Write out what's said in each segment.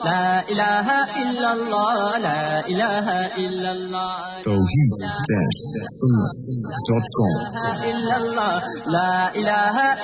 لا إله إلا الله لا إله إلا الله Tawheed-Sunnah.com إلا الله لا إله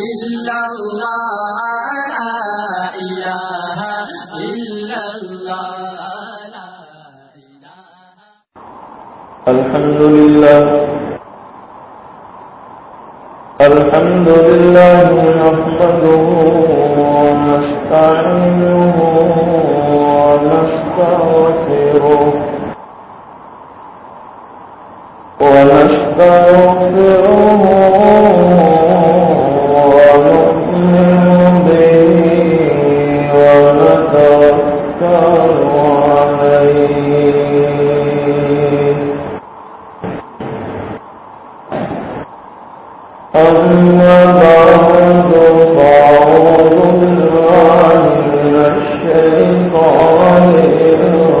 إلا الله لا إله إلا الله لا إله. الحمد لله نحمده ونستعينه ونستغفره ونؤمن به ونتوكل عليه. أما بعد فأعوذ بالله من الشيطان الرجيم.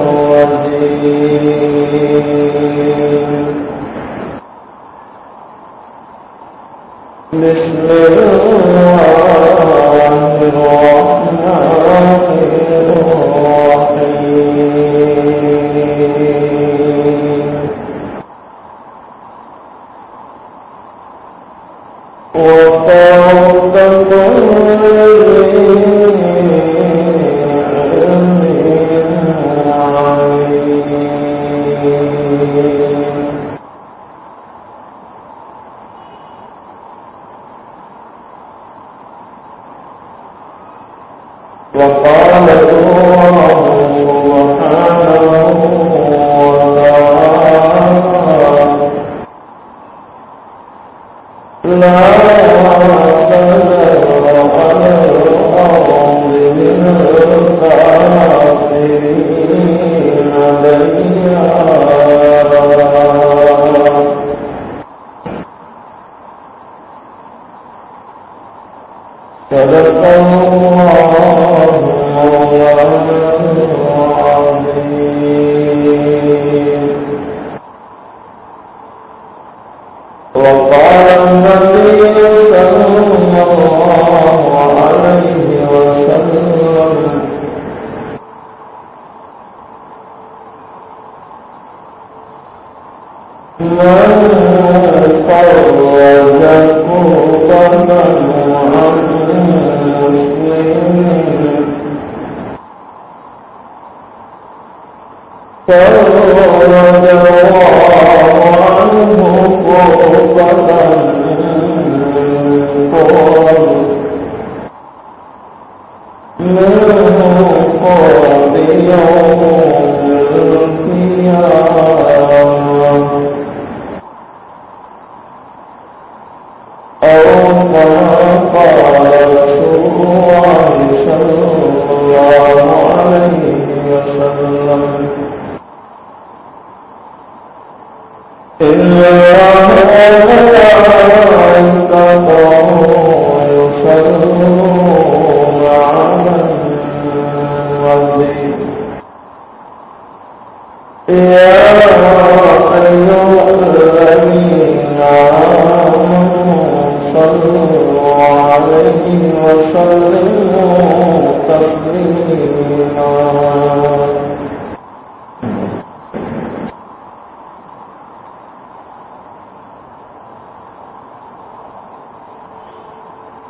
بسم الله الرحمن الرحيم. وفوق كل وقال الله سبحانه وتعالى لا تذر على الأرض من الكافرين ديارا. صدق الله العظيم. وقال النبي صلى الله عليه وسلم من فرج كربة عن مسلم فرج الله عنه كربة من قرب يوم القيامة أو كما قال رسول الله صلى الله عليه وسلم إن الله وملائكته يصلون على النبي يا أيها الذين آمنوا صلوا عليه وسلموا تسليما.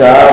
4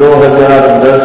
2010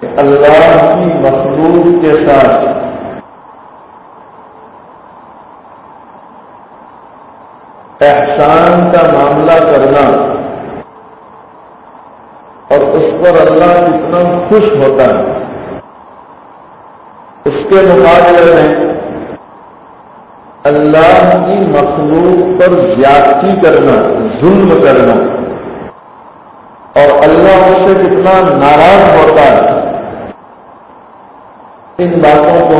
کہ اللہ کی مخلوق کے ساتھ احسان کا معاملہ کرنا اور اس پر اللہ کتنا خوش ہوتا ہے، اس کے مقابلے میں اللہ کی مخلوق پر زیادتی کرنا، ظلم کرنا، اور اللہ اس سے کتنا ناراض ہوتا ہے، ان باتوں کو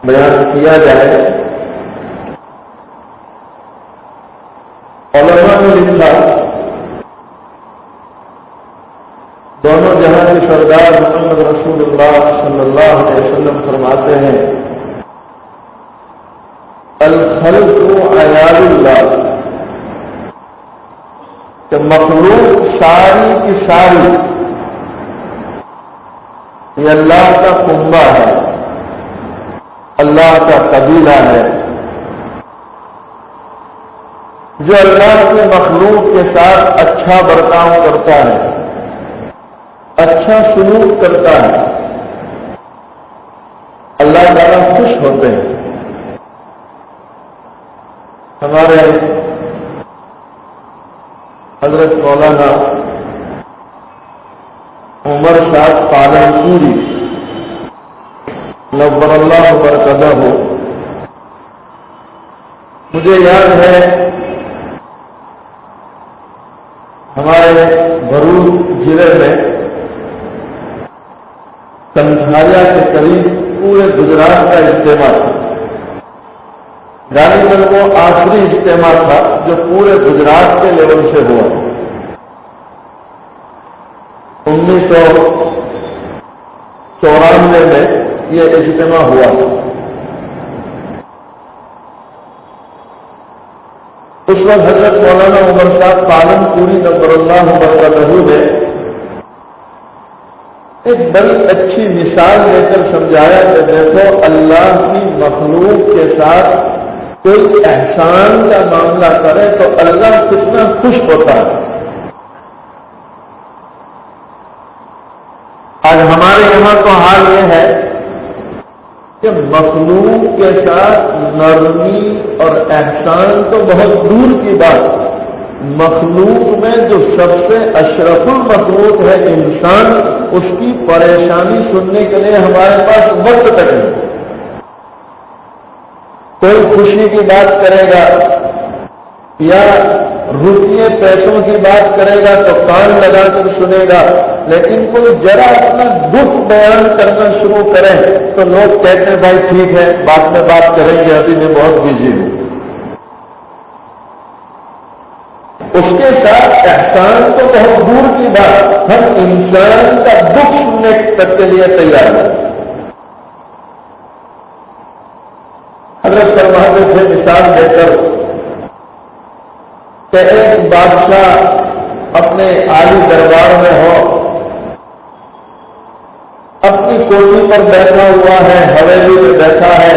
بیان کیا جائے۔ علماء نے لکھا، دونوں جہاں کے سردار محمد رسول اللہ صلی اللہ علیہ وسلم فرماتے ہیں، الخلق عیال اللہ، کہ مخلوق ساری کی ساری یہ اللہ کا کنبہ ہے، اللہ کا قبیلہ ہے، جو اللہ کی مخلوق کے ساتھ اچھا برتاؤ کرتا ہے، اچھا سلوک کرتا ہے، اللہ تعالیٰ خوش ہوتے ہیں۔ ہمارے حضرت مولانا عمر صاحب پالنپوری نور اللہ برکتہ ہو، مجھے یاد ہے ہمارے بھرور ضلع میں کنٹھاریا کے قریب پورے گجرات کا اجتماع تھا، غالباً وہ آخری اجتماع تھا جو پورے گجرات کے لیول سے ہوا۔ 1994 میں یہ اجتماع ہوا تھا۔ اس وقت حضرت مولانا عمر صاحب پالنپوری نور اللہ برکتہ نے ایک بڑی اچھی مثال لے کر سمجھایا کہ دیکھو اللہ کی مخلوق کے ساتھ کوئی احسان کا معاملہ کرے تو اللہ کتنا خوش ہوتا ہے۔ آج ہمارے یہاں تو حال یہ ہے کہ مخلوق کے ساتھ نرمی اور احسان تو بہت دور کی بات، مخلوق میں جو سب سے اشرف المخلوق ہے انسان، اس کی پریشانی سننے کے لیے ہمارے پاس وقت تک نہیں۔ کوئی خوشی کی بات کرے گا یا روپیے پیسوں کی بات کرے گا تو کان لگا کر سنے گا، لیکن کوئی ذرا اپنا دکھ بیان کرنا شروع کرے تو لوگ کہتے ہیں بھائی ٹھیک ہے بعد میں بات کریں گے، ابھی میں بہت بزی ہوں۔ اس کے ساتھ احسان تو بہت دور کی بات، ہم انسان کا دکھ سننے تک کے لیے تیار ہیں۔ حضرت فرماتے تھے مثال دے کر کہ ایک بادشاہ اپنے عالی دربار میں ہو، اپنی کوٹھی پر بیٹھا ہوا ہے، حویلی میں بیٹھا ہے،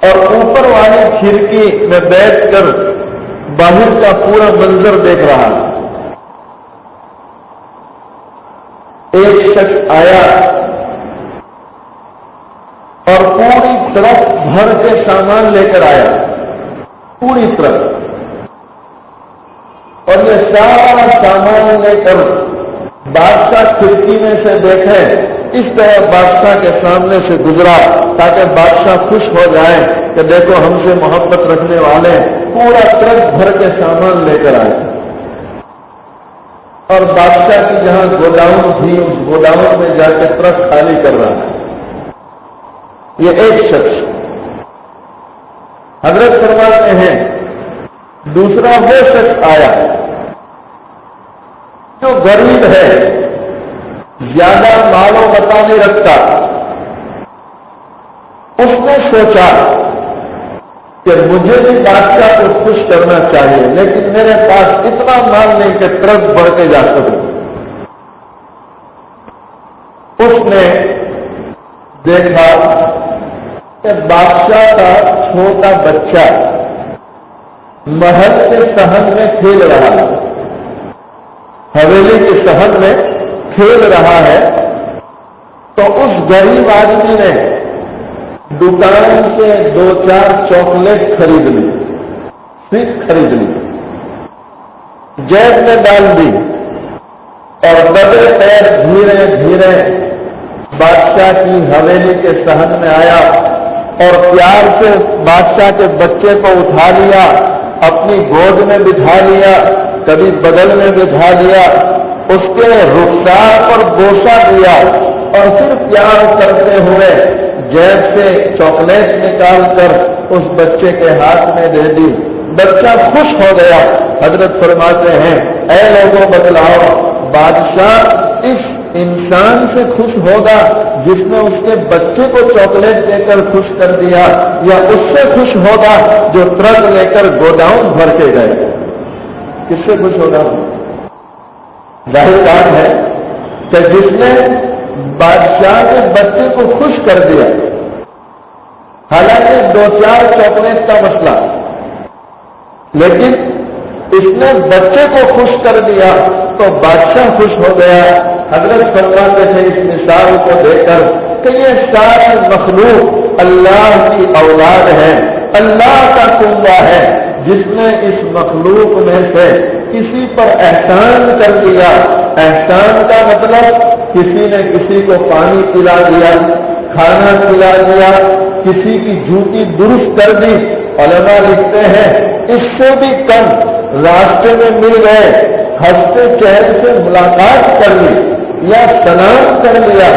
اور اوپر والی کھڑکی میں بیٹھ کر باہر کا پورا منظر دیکھ رہا ہے۔ ایک شخص آیا اور پوری طرف بھر کے سامان لے کر آیا، پوری طرف، اور یہ سارا سامان لے کر بادشاہ کھڑکی میں سے دیکھے، اس طرح بادشاہ کے سامنے سے گزرا تاکہ بادشاہ خوش ہو جائے کہ دیکھو ہم سے محبت رکھنے والے پورا ٹرک بھر کے سامان لے کر آئے۔ اور بادشاہ کی جہاں گوداؤن تھی اس گوداؤن میں جا کے ٹرک خالی کر رہا ہے۔ یہ ایک شخص۔ حضرت فرماتے ہیں دوسرا وہ شخص آیا جو غریب ہے، زیادہ مال و متا نہیں رکھتا، اس نے سوچا کہ مجھے بھی بادشاہ کو خوش کرنا چاہیے لیکن میرے پاس اتنا مال نہیں کہ ٹرک بڑھ کے جا سکوں۔ اس نے دیکھا کہ بادشاہ کا چھوٹا بچہ محل کے صحن میں کھیل رہا ہے، حویلی کے شہر میں کھیل رہا ہے، تو اس غریب آدمی نے دکان سے 2-4 چاکلیٹ خرید لی، صرف خرید لی، جیب میں ڈال دی اور دبے پیر دھیرے دھیرے بادشاہ کی حویلی کے صحن میں آیا اور پیار سے بادشاہ کے بچے کو اٹھا لیا، اپنی گود میں بٹھا لیا، کبھی بغل میں بٹھا لیا، اس کے رخسار پر بوسہ دیا اور پھر پیار کرتے ہوئے جیب سے چاکلیٹ نکال کر اس بچے کے ہاتھ میں دے دی۔ بچہ خوش ہو گیا۔ حضرت فرماتے ہیں اے لوگوں بتلاؤ، بادشاہ اس انسان سے خوش ہوگا جس نے اس کے بچے کو چاکلیٹ دے کر خوش کر دیا، یا اس سے خوش ہوگا جو ٹرک لے کر گوداؤن بھر کے گئے؟ کس سے خوش ہوگا؟ ظاہر بات ہے کہ جس نے بادشاہ کے بچے کو خوش کر دیا، حالانکہ 2-4 چاکلیٹ کا مسئلہ، لیکن اس نے بچے کو خوش کر دیا تو بادشاہ خوش ہو گیا۔ حضرت فرماتے تھے اس مثال کو دے کر کہ یہ ساری مخلوق اللہ کی اولاد ہے، اللہ کا کنبہ ہے، جس نے اس مخلوق میں سے کسی پر احسان کر دیا۔ احسان کا مطلب کسی نے کسی کو پانی پلا دیا، کھانا پلا دیا، کسی کی جوتی درست کر دی۔ علماء لکھتے ہیں اس سے بھی کم راستے میں مل گئے، ہنستے چہرے سے ملاقات کر لی یا سلام کر لیا،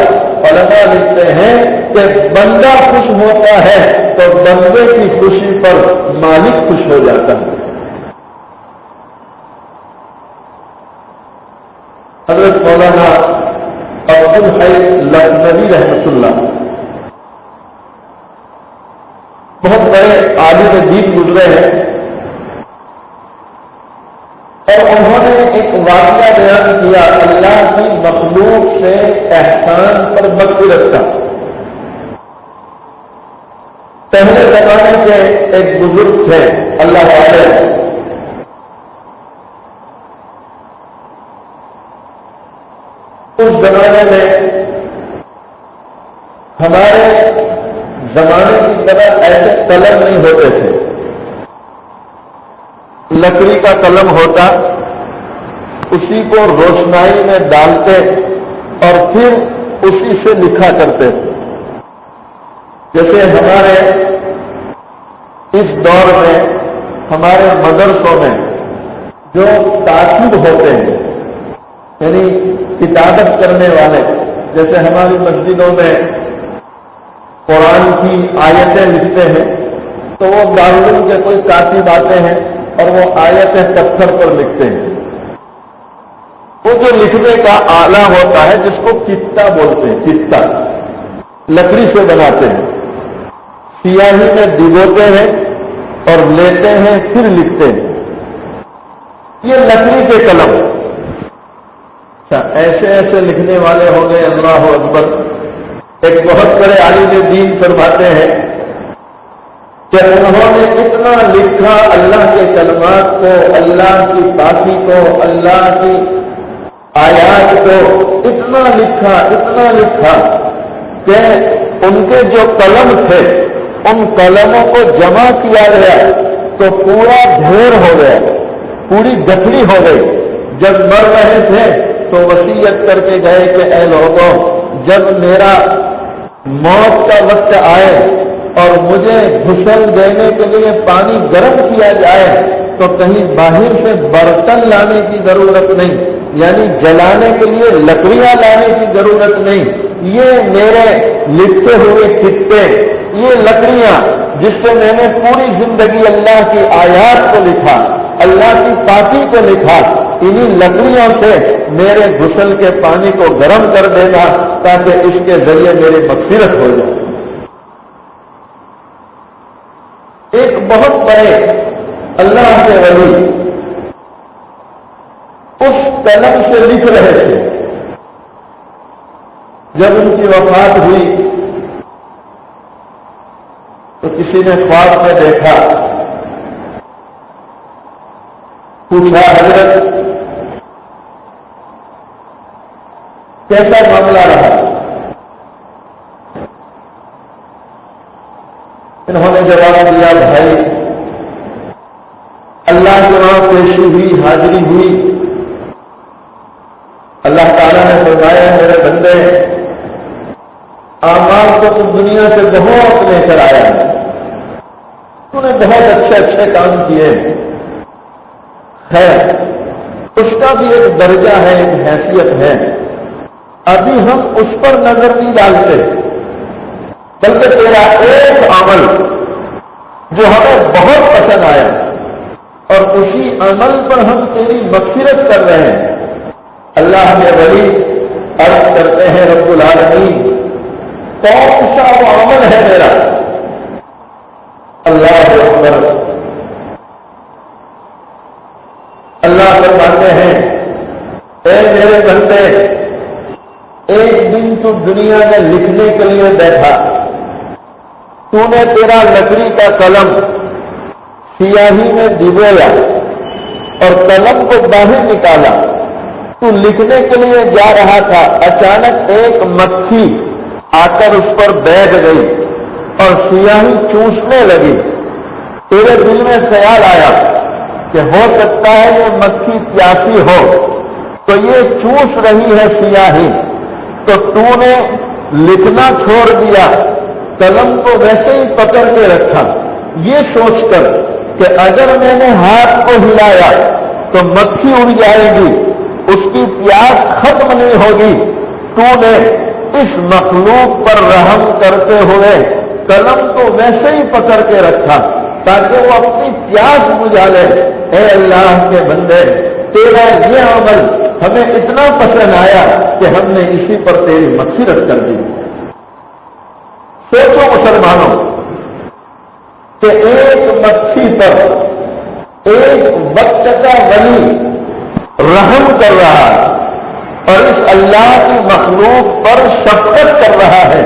علماء لکھتے ہیں کہ بندہ خوش ہوتا ہے تو بندے کی خوشی پر مالک خوش ہو جاتا ہے۔ حضرت مولانا عبدالحی لکھنوی رحمۃ اللہ بہت بڑے عالم دین گزرے ہیں، اور انہوں نے ایک واقعہ بیان کیا اللہ کی مخلوق سے احسان پر مغفرت کا۔ پہلے زمانے کے ایک بزرگ تھے اللہ والے، اس زمانے میں ہمارے زمانے کی طرح ایسے قلم نہیں ہوتے تھے، لکڑی کا قلم ہوتا، اسی کو روشنائی میں ڈالتے اور پھر اسی سے لکھا کرتے تھے۔ جیسے ہمارے اس دور میں ہمارے مدرسوں میں جو کاتب ہوتے ہیں، یعنی کتابت کرنے والے، جیسے ہماری مسجدوں میں قرآن کی آیتیں لکھتے ہیں تو وہ دارالعلوم کے کوئی کاتب آتے ہیں اور وہ آیتیں پتھر پر لکھتے ہیں۔ وہ جو لکھنے کا آلہ ہوتا ہے جس کو کتا بولتے ہیں، کتا لکڑی سے بناتے ہیں، سیاہی میں ڈبوتے ہیں اور لیتے ہیں پھر لکھتے ہیں، یہ لکڑی کے قلم۔ ایسے ایسے لکھنے والے ہو گئے، اللہ اکبر۔ ایک بہت بڑے عالم دین فرماتے ہیں کہ انہوں نے اتنا لکھا اللہ کے کلمات کو، اللہ کی پاکی کو، اللہ کی آیات کو، اتنا لکھا کہ ان کے جو قلم تھے ان قلموں کو جمع کیا گیا تو پورا ڈھیر ہو گیا، پوری گٹھڑی ہو گئی۔ جب مر رہے تھے تو وصیت کر کے گئے کہ اے لوگوں، جب میرا موت کا وقت آئے اور مجھے غسل دینے کے لیے پانی گرم کیا جائے تو کہیں باہر سے برتن لانے کی ضرورت نہیں، یعنی جلانے کے لیے لکڑیاں لانے کی ضرورت نہیں، یہ میرے لکھتے ہوئے خطے، یہ لکڑیاں جس سے میں نے پوری زندگی اللہ کی آیات کو لکھا، اللہ کی پاکی کو لکھا، انہی لکڑیوں سے میرے غسل کے پانی کو گرم کر دینا تاکہ اس کے ذریعے میری مغفرت ہو جائے۔ ایک بہت بڑے اللہ کے ولی اس قلم سے لکھ رہے تھے، جب ان کی وفات ہوئی تو کسی نے خواب میں دیکھا، پوچھا حضرت کیسا معاملہ رہا؟ انہوں نے جواب دیا بھائی اللہ کے وہاں پیشی ہوئی، حاضری ہوئی، اللہ تعالیٰ نے فرمایا میرے بندے اعمال کو تم دنیا سے بہت لے کر آیا ہے، تو نے بہت اچھے اچھے کام کیے، خیر اس کا بھی ایک درجہ ہے، ایک حیثیت ہے، ابھی ہم اس پر نظر نہیں ڈالتے، بلکہ تیرا ایک عمل جو ہمیں بہت پسند آیا اور اسی عمل پر ہم تیری مغفرت کر رہے ہیں۔ اللہ کے ولی عرض کرتے ہیں رب العالمین کون سا وہ عمل ہے میرا؟ اللہ اکبر، اللہ فرماتے ہیں اے میرے بندے ایک دن تو دنیا میں لکھنے کے لیے بیٹھا، تو نے تیرا لکڑی کا قلم سیاہی میں ڈبویا اور قلم کو باہر نکالا، تو لکھنے کے لیے جا رہا تھا، اچانک ایک مکھی آ کر اس پر بیٹھ گئی اور سیاہی چوسنے لگی، تیرے دل میں خیال آیا کہ ہو سکتا ہے یہ مکھی پیاسی ہو تو یہ چوس رہی ہے سیاہی، تو نے لکھنا چھوڑ دیا، قلم کو ویسے ہی پکڑ کے رکھا، یہ سوچ کر کہ اگر میں نے ہاتھ کو ہلایا تو مکھی اڑ جائے گی، اس کی پیاس ختم نہیں ہوگی، تو نے اس مخلوق پر رحم کرتے ہوئے قلم کو ویسے ہی پکڑ کے رکھا تاکہ وہ اپنی پیاس بجھا لے۔ اے اللہ کے بندے تیرا یہ عمل ہمیں اتنا پسند آیا کہ ہم نے اسی پر تیری مغفرت کر دی۔ سوچو مسلمانوں کہ ایک مکھی پر ایک وقت کا ولی رحم کر رہا ہے اور اس اللہ کی مخلوق پر شفقت کر رہا ہے،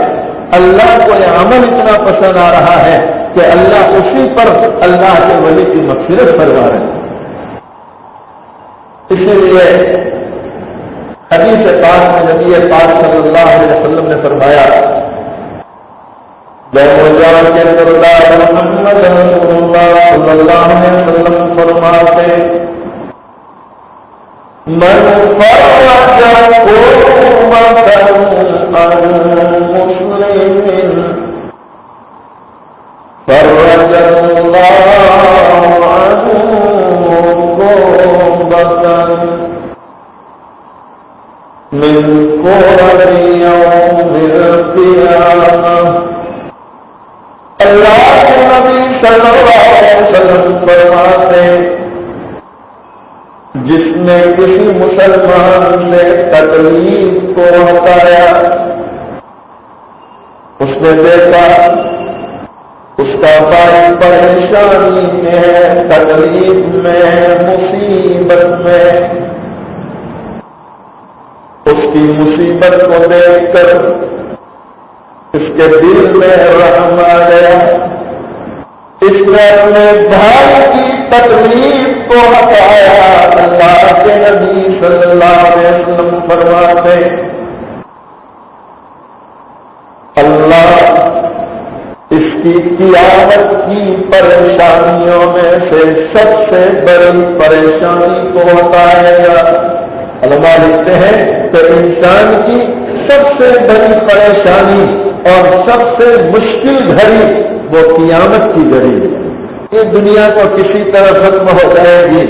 اللہ کو یہ عمل اتنا پسند آ رہا ہے کہ اللہ اسی پر اللہ کے ولی کی مغفرت فرما رہے ہیں۔ اسی لیے حدیث پاک میں نبی پاک صلی اللہ علیہ وسلم نے فرمایا محمد رسول اللہ صلی اللہ علیہ وسلم فرماتے من فرج كربة عن مسلم فرج الله عنه كربة من كرب يوم القيامة۔ اللہ کے نبی صلی اللہ علیہ وسلم فرماتے جس نے کسی مسلمان سے تکلیف کو ہٹایا، اس نے دیکھا اس کا بھائی پریشانی میں ہے، تکلیف میں ہے، مصیبت میں، اس کی مصیبت کو دیکھ کر اس کے دل میں رحم آ گیا، اس نے اپنے بھائی کی تکلیف کو ہٹایا۔ اللہ کے نبی صلی اللہ علیہ وسلم فرماتے اللہ اس کی قیامت کی پریشانیوں میں سے سب سے بڑی پریشانی کو ہٹائے گا۔ علماء لکھتے ہیں کہ انسان کی سب سے بڑی پریشانی اور سب سے مشکل گھڑی وہ قیامت کی گھڑی ہے۔ یہ دنیا کو کسی طرح ختم ہو جائے گی،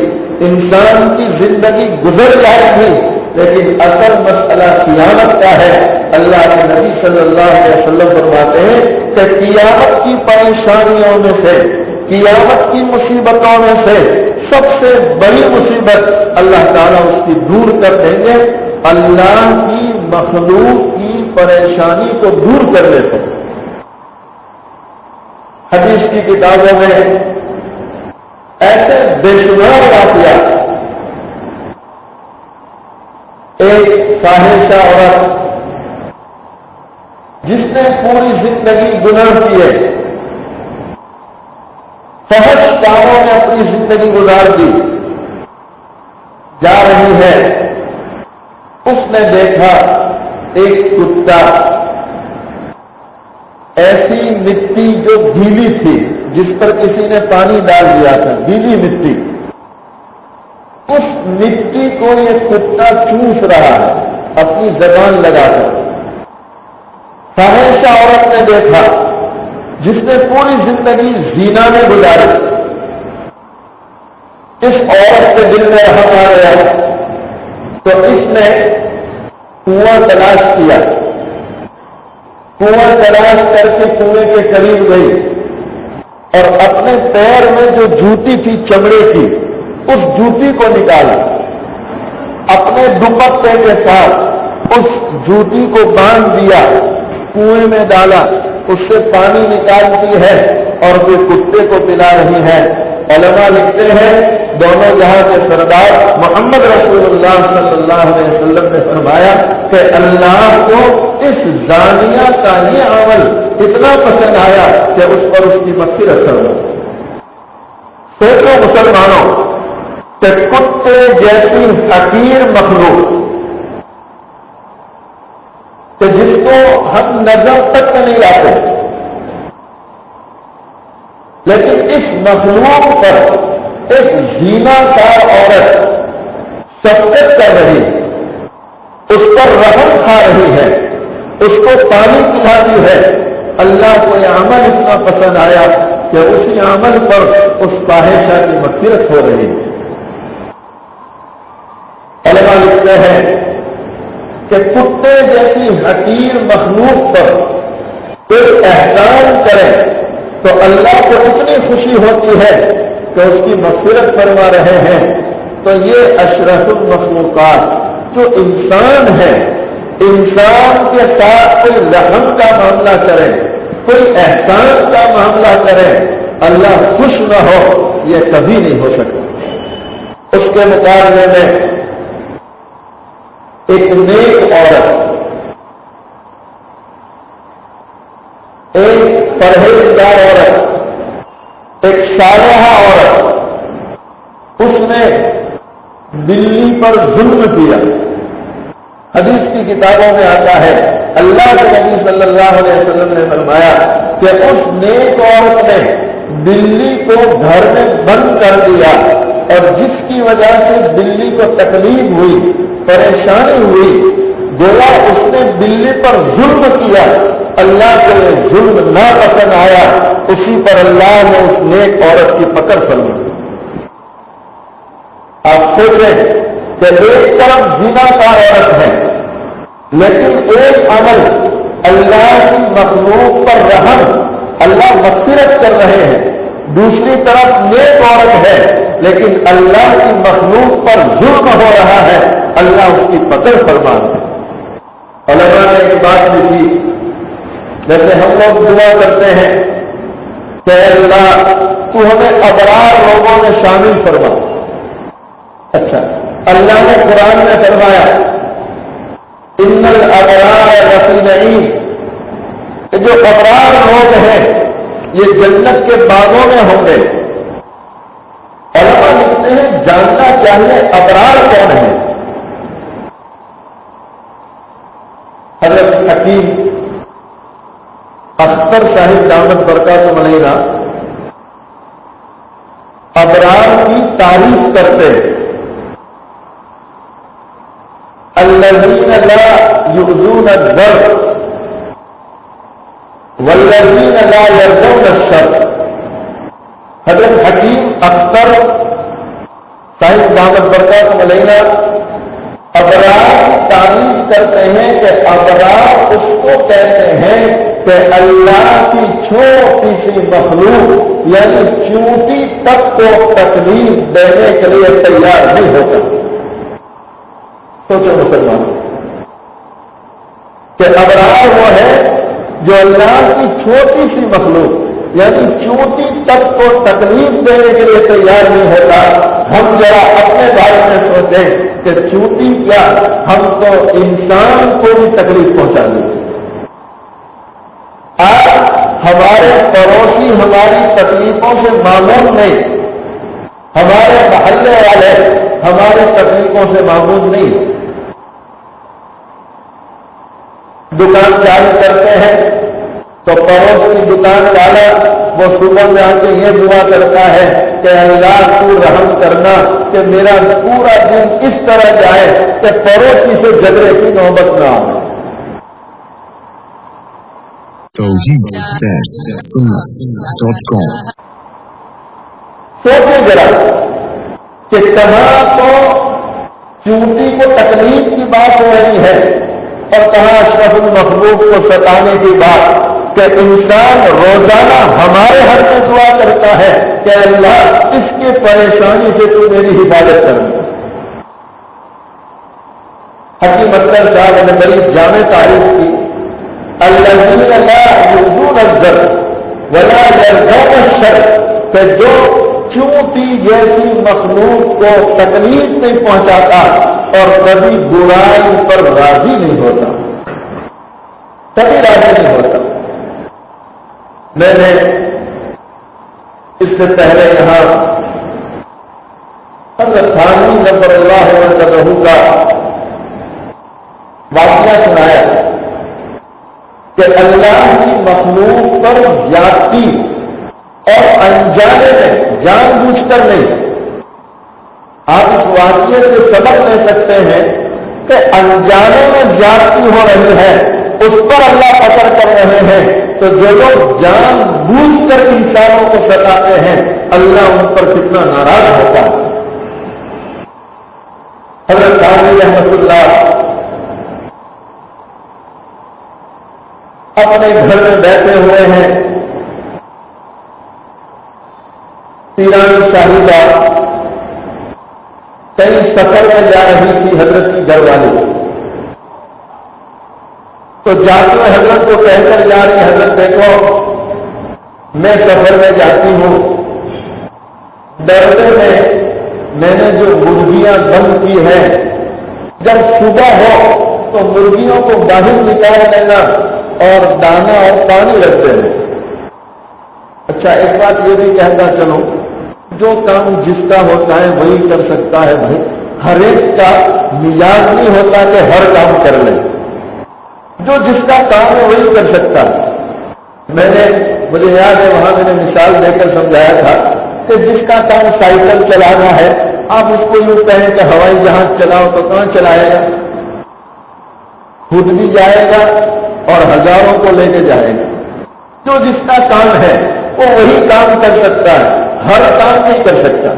انسان کی زندگی گزر جائے گی، لیکن اصل مسئلہ قیامت کا ہے۔ اللہ کے نبی صلی اللہ علیہ وسلم فرماتے ہیں کہ قیامت کی پریشانیوں میں سے، قیامت کی مصیبتوں میں سے سب سے بڑی مصیبت اللہ تعالیٰ اس کی دور کر دیں گے، اللہ کی مخلوق کی پریشانی کو دور کر لیتے ہیں۔ حدیث کی کتابوں میں ایسے بے شمار واقعات، ایک فاحشہ عورت جس نے پوری زندگی گناہ کیے، فحش کاموں میں اپنی زندگی گزار دی، جا رہی ہے، اس نے دیکھا ایک کتا ایسی مٹی جو گیلی تھی، جس پر کسی نے پانی ڈال دیا تھا، گیلی مٹی، اس مٹی کو یہ کتا چوس رہا ہے اپنی زبان لگا کر۔ فاحشہ عورت نے دیکھا جس نے پوری زندگی زنا میں گزاری، اس عورت کے دل میں رحم آ گیا تو اس نے کنواں تلاش کیا، کنواں تلاش کر کے کنویں کے قریب گئی اور اپنے پیر میں جو جوتی تھی چمڑے کی، اس جوتی کو نکالا، اپنے دوپٹے کے ساتھ اس جوتی کو باندھ دیا، کنویں میں ڈالا، اس سے پانی نکالتی ہے اور پھر کتے کو پلا رہی ہے۔ علماء لکھتے ہیں دونوں جہاں کے سردار محمد رسول اللہ صلی اللہ علیہ وسلم نے فرمایا کہ اللہ کو اس زانیہ کا یہ عمل اتنا پسند آیا کہ اس پر اس کی مغفرت فرمائی۔ سوچو مسلمانوں کہ کتے جیسی حقیر مخلوق کہ جس کو ہم نظر تک نہیں آتے، لیکن اس مخلوق پر ایک زینا کار عورت شفقت کر رہی ہے، اس پر رحم کھا رہی ہے، اس کو پانی پلاتی ہے۔ اللہ کو یہ عمل اتنا پسند آیا کہ اسی عمل پر اس فاحشہ کی مغفرت ہو رہی ہے۔ علماء لکھتے ہیں کہ کتے جیسی حقیر مخلوق پر کوئی احسان کرے تو اللہ کو اتنی خوشی ہوتی ہے کہ اس کی مغفرت فرما رہے ہیں۔ تو یہ اشرف المخلوقات جو انسان ہے، انسان کے ساتھ کوئی رحم کا معاملہ کرے، کوئی احسان کا معاملہ کرے، اللہ خوش نہ ہو، یہ کبھی نہیں ہو سکتا۔ اس کے مقابلے میں ایک نیک عورت، ایک پرہیزگار عورت، ایک صالحہ عورت، اس نے بلی پر ظلم کیا۔ حدیث کی کتابوں میں آتا ہے اللہ کے نبی صلی اللہ علیہ وسلم نے فرمایا کہ اس نیک عورت نے بلی کو گھر میں بند کر دیا اور جس کی وجہ سے بلی کو تکلیف ہوئی، پریشانی ہوئی، گویا اس نے بلی پر ظلم کیا، اللہ کو یہ ظلم نہ پسند آیا، اسی پر اللہ نے اس نیک عورت کی پکڑ فرمائی۔ آپ سوچیں کہ ایک طرف زنا کار عورت ہے، لیکن ایک عمل اللہ کی مخلوق پر رحم، اللہ مغفرت کر رہے ہیں، دوسری طرف نیک عورت ہے لیکن اللہ کی مخلوق پر ظلم ہو رہا ہے، اللہ اس کی پکڑ فرما رہا ہے۔ علماء نے ایک بات بھی کی، جیسے ہم لوگ دعا کرتے ہیں کہ اللہ تو ہمیں ابرار لوگوں میں شامل فرما۔ اچھا، اللہ نے قرآن میں فرمایا ان الابرار لفی نعیم، کہ جو ابرار لوگ ہیں یہ جنت کے باغوں میں ہوں گے۔ علماء لکھتے ہیں جاننا چاہیے ابرار کون ہے۔ حضرت حکیم اختر صاحب دامت برکاتہ علیہ ابرار کی تعریف کرتے الذین لا یؤذون الضر والذین لا یرجون الشر۔ حضرت حکیم اختر صاحب دامت برکاتہ علیہ ابرار کی تعریف کرتے ہیں کہ ابرار اس کو کہتے ہیں کہ اللہ کی چھوٹی سی مخلوق یعنی چونٹی تک کو تکلیف دینے کے لیے تیار نہیں ہوتا۔ سوچو مسلمان کہ ابرار وہ ہے جو اللہ کی چھوٹی سی مخلوق یعنی چونٹی تک کو تکلیف دینے کے لیے تیار نہیں ہوتا۔ ہم ذرا اپنے بارے میں سوچیں کہ چونٹی کیا، ہم تو انسان کو بھی تکلیف پہنچا دی۔ آج ہمارے پڑوسی ہماری تکلیفوں سے معمول نہیں، ہمارے محلے والے ہماری تکلیفوں سے معمول نہیں۔ دکان جاری کرتے ہیں تو پڑوس کی دکان والا وہ صبح میں آ کے یہ دعا کرتا ہے کہ اللہ تو رحم کرنا کہ میرا پورا دن اس طرح جائے کہ پڑوسی سے جھگڑے کی نوبت نہ آئے. توحید-sunnah.com. سوچیں ذرا کہ کہاں تو چونٹی کو تکلیف کی بات ہو رہی ہے اور کہاں اشرف المخلوق کو ستانے کی بات کہ انسان روزانہ ہمارے حق میں دعا کرتا ہے کہ اللہ اس کی پریشانی سے تو میری حفاظت کرنا. حکیم اکرم صاحب نے بڑی جامع تعریف کی الذین لا یرجون الضر ولا یرجون الشر کہ جو چونٹی جیسی مخلوق کو تکلیف نہیں پہنچاتا اور کبھی برائی پر راضی نہیں ہوتا، کبھی راضی نہیں ہوتا. میں نے اس سے پہلے یہاں حضرت ثانی نبر اللہ عنہ کا واقعہ سنایا کہ اللہ کی مخلوق پر زیادتی اور انجانے میں جان بوجھ کر نہیں. آپ اس واقعے سے سبق لے سکتے ہیں کہ انجانے میں زیادتی ہو رہی ہے اس پر اللہ پکڑ کر رہے ہیں، تو جو لوگ جان بوجھ کر انسانوں کو ستاتے ہیں اللہ ان پر کتنا ناراض ہوتا ہے. حضرت ثانی رحمۃ اللہ اپنے گھر میں بیٹھے ہوئے ہیں. پیرانی صاحبہ کئی سفر میں جا رہی تھی حضرت کی گھر والی، تو جاتے ہوئے حضرت کو کہہ کر جا رہی حضرت دیکھو میں سفر میں جاتی ہوں، ڈرتے میں نے جو مرغیاں بند کی ہیں جب صبح ہو تو مرغیوں کو باہر نکال لینا اور دانا اور پانی رکھ دینا. اچھا ایک بات یہ بھی کہتا چلو جو کام جس کا ہوتا ہے وہی کر سکتا ہے بھائی، ہر ایک کا مزاج نہیں ہوتا کہ ہر کام کر لے، جو جس کا کام ہے وہی کر سکتا ہے. مجھے یاد ہے وہاں میں نے مثال دے کر سمجھایا تھا کہ جس کا کام سائیکل چلانا ہے آپ اس کو یوں کہیں کہ ہوائی جہاز چلاؤ تو کہاں چلائے گا، خود بھی جائے گا اور ہزاروں کو لے کے جائے گا. جو جس کا کام ہے وہ وہی کام کر سکتا ہے، ہر کام نہیں کر سکتا.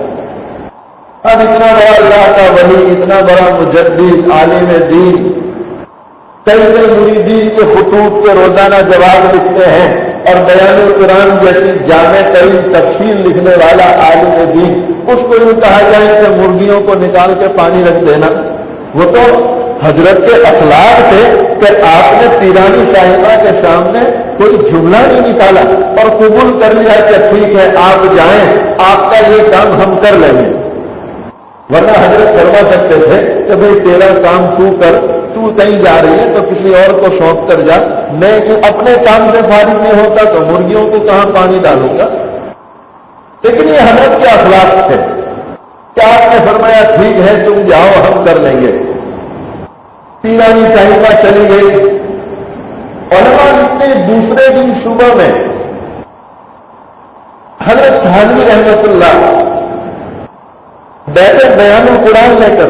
اب اتنا بڑا اللہ کا ولی، اتنا بڑا مجدد عالم دین، کئی مریدین کے خطوط کے روزانہ جواب لکھتے ہیں اور بیان القرآن جیسی جامع ترین تفسیر لکھنے والا عالم دین، اس کو یوں کہا جائے کہ مرغیوں کو نکال کے پانی رکھ دینا. وہ تو حضرت کے اخلاق تھے کہ آپ نے پیرانی صاحبہ کے سامنے کوئی جملہ نہیں نکالا اور قبول کر لیا کہ ٹھیک ہے آپ جائیں، آپ کا یہ کام ہم کر لیں گے. ورنہ حضرت فرما سکتے تھے کہ بھائی تیرا کام تو کر، تو کہیں جا رہی ہے تو کسی اور کو سونپ کر جا، میں اپنے کام سے فارغ نہیں ہوتا تو مرغیوں کو کہاں پانی ڈالوں گا. لیکن یہ حضرت کے اخلاق تھے کہ آپ نے فرمایا ٹھیک ہے تم جاؤ ہم کر لیں گے. پیرانی صاحبہ چلی گئی. علماء لکھتے دوسرے دن صبح میں حضرت ثانی رحمۃ اللہ بیٹھے بیان القرآن لے کر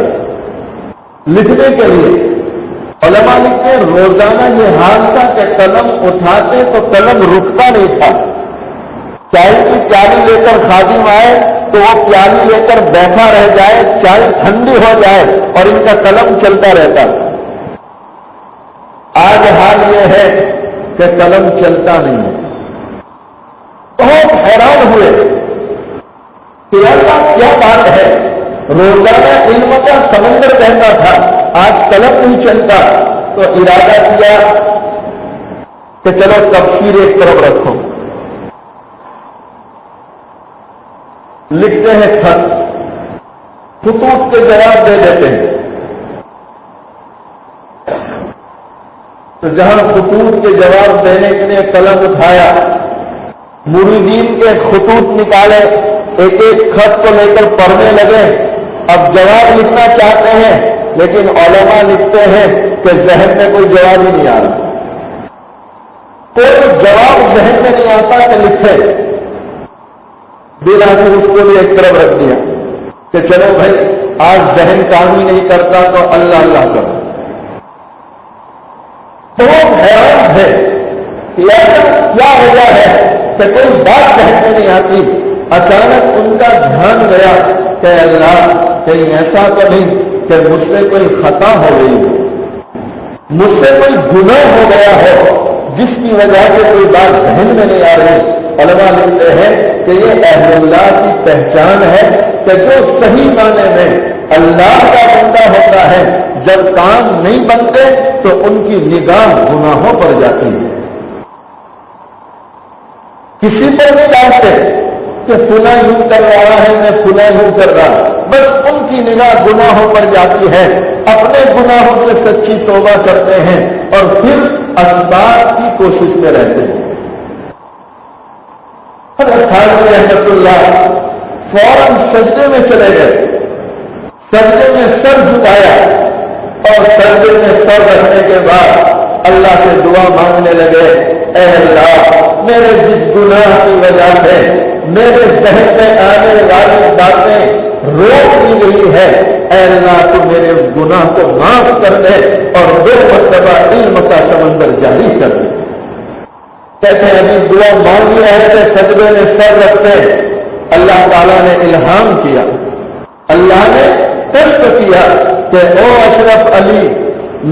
لکھنے کے لیے. علماء لکھتے روزانہ یہ حال تھا کہ قلم اٹھاتے تو قلم رکتا نہیں تھا. چائے کی پیالی لے کر خادم آئے تو وہ پیالی لے کر بیٹھا رہ جائے، چائے ٹھنڈی ہو جائے اور ان کا قلم چلتا رہتا. آج حال یہ ہے کہ قلم چلتا نہیں ہے. بہت حیران ہوئے کہ اللہ کیا بات ہے، روزانہ علم کا سمندر بہتا تھا، آج قلم نہیں چلتا. تو ارادہ کیا کہ چلو تفسیر ایک طرف رکھو. لکھتے ہیں خطوط کے جواب دے دیتے ہیں. تو جہاں خطوط کے جواب دینے کے لیے قلم اٹھایا، مریدین کے خطوط نکالے، ایک ایک خط کو لے کر پڑھنے لگے. اب جواب لکھنا چاہتے ہیں لیکن علماء لکھتے ہیں کہ ذہن میں کوئی جواب ہی نہیں آ رہا. کوئی جواب ذہن میں نہیں آتا کہ لکھے، بلا پھر اس کو بھی ایک طرف رکھ دیا کہ چلو بھائی آج ذہن کام ہی نہیں کرتا تو اللہ اللہ کرو۔ تو وہ حیران ہے کہ ایسا کیا وجہ ہے کہ کوئی بات ذہن میں نہیں آتی۔ اچانک ان کا دھیان گیا کہ اللہ کہیں ایسا تو نہیں کہ مجھ سے کوئی خطا ہو گئی ہو، مجھ سے کوئی گناہ ہو گیا ہو جس کی وجہ سے کوئی بات ذہن میں نہیں آ رہی۔ علماء لکھتے ہیں کہ یہ اہل اللہ کی پہچان ہے کہ جو صحیح معنی میں اللہ کا بندہ ہوتا ہے جب کام نہیں بنتے تو ان کی نگاہ گناہوں پر جاتی ہے، کسی پر نہیں ڈالتے کہ فلاں یوں کر رہا ہے میں فلاں یوں کر رہا، بس ان کی نگاہ گناہوں پر جاتی ہے، اپنے گناہوں سے سچی توبہ کرتے ہیں اور پھر اسباب کی کوشش میں رہتے ہیں۔ حضرت تھانوی رحمۃ اللہ فوراً سجدے میں چلے گئے، سجدے میں سر جھکایا اور سجدے میں سر رکھنے کے بعد اللہ سے دعا مانگنے لگے، اے اللہ میرے جس گناہ کی وجہ سے میرے ذہن میں آنے والی باتیں روک دی گئی ہے، اے اللہ تو میرے گناہ کو معاف کر دے اور 2 مرتبہ علم کا سمندر جاری کر دے۔ کہتے ہیں ابھی دعا مانگ رہے تھے، سجدے میں سر رکھتے اللہ تعالیٰ نے الہام کیا، اللہ نے کشف کیا کہ او اشرف علی،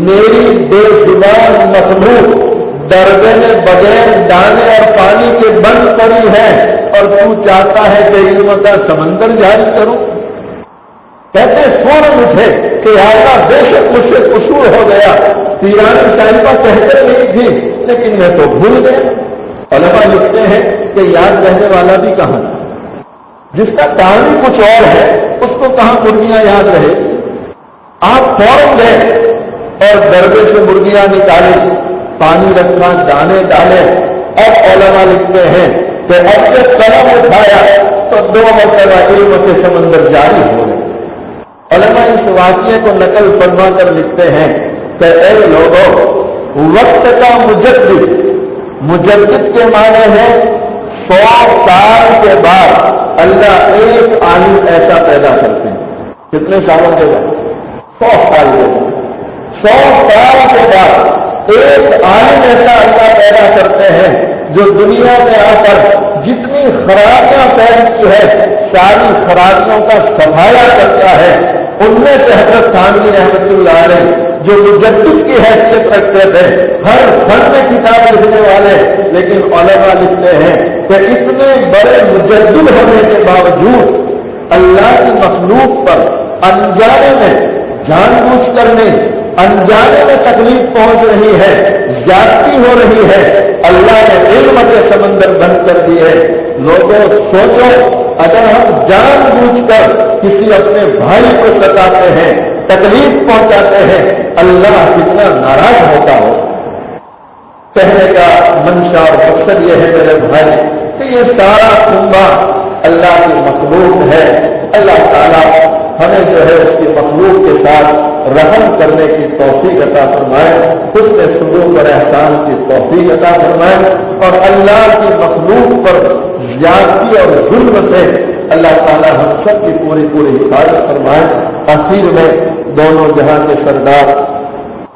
میری بے زبان مخلوق درگاہ میں بغیر دانے اور پانی کے بند پڑی ہے اور تو چاہتا ہے کہ علم کا سمندر جاری کروں۔ کہتے فوراً اٹھے کہ اللہ بے شک مجھ سے قصور ہو گیا، پیرانی صاحبہ کہتے نہیں تھی لیکن میں تو بھول گیا۔ علماء لکھتے ہیں کہ یاد رہنے والا بھی کہاں، جس کا کام ہی کچھ اور ہے اس کو کہاں مرغیاں یاد رہے۔ آپ فوراً گئے اور دربے سے مرغیاں نکالی، پانی رکھا، دانے ڈالے۔ اب علماء لکھتے ہیں کہ اب جب قلم اٹھایا تو 2 مرتبہ علم کے سمندر جاری ہو گئے۔ علماء اس واقعے کو نقل فرما کر لکھتے ہیں کہ اے لوگوں، وقت کا مجدد کے معنی ہے 100 سال کے بعد اللہ ایک عالم ایسا پیدا کرتے ہیں۔ کتنے سالوں کے بعد؟ 100 سال کے بعد۔ 100 سال کے بعد ایک عالم ایسا اللہ پیدا کرتے ہیں جو دنیا میں آ کر جتنی خرابیاں پھیل کی ہے ساری خرابیوں کا صفایا کرتا ہے۔ ان میں سے حضرت تھانوی رحمۃ اللہ علیہ جو مجدد کی حیثیت رکھتے تھے، ہر فن میں کتاب لکھنے والے، لیکن علماء لکھتے ہیں کہ اتنے بڑے مجدد ہونے کے باوجود اللہ کی مخلوق پر انجانے میں جان بوجھ کر نہیں، انجانے میں تکلیف پہنچ رہی ہے، زیادتی ہو رہی ہے، اللہ نے علم کے سمندر بند کر دیے۔ لوگوں سوچو، اگر ہم جان بوجھ کر کسی اپنے بھائی کو ستاتے ہیں، تکلیف پہنچاتے ہیں، اللہ کتنا ناراض ہوتا ہو۔ کہنے کا منشا اور مقصد یہ ہے میرے بھائی کہ یہ سارا کنبہ اللہ کی مخلوق ہے۔ اللہ تعالیٰ ہمیں جو ہے اس کی مخلوق کے ساتھ رحم کرنے کی توفیق عطا فرمائے، حسن سلوک اور احسان کی توفیق عطا فرمائے، اور اللہ کی مخلوق پر زیادتی اور ظلم سے اللہ تعالیٰ ہم سب کی پوری حفاظت فرمائے۔ آخر میں دونوں جہاں کے سردار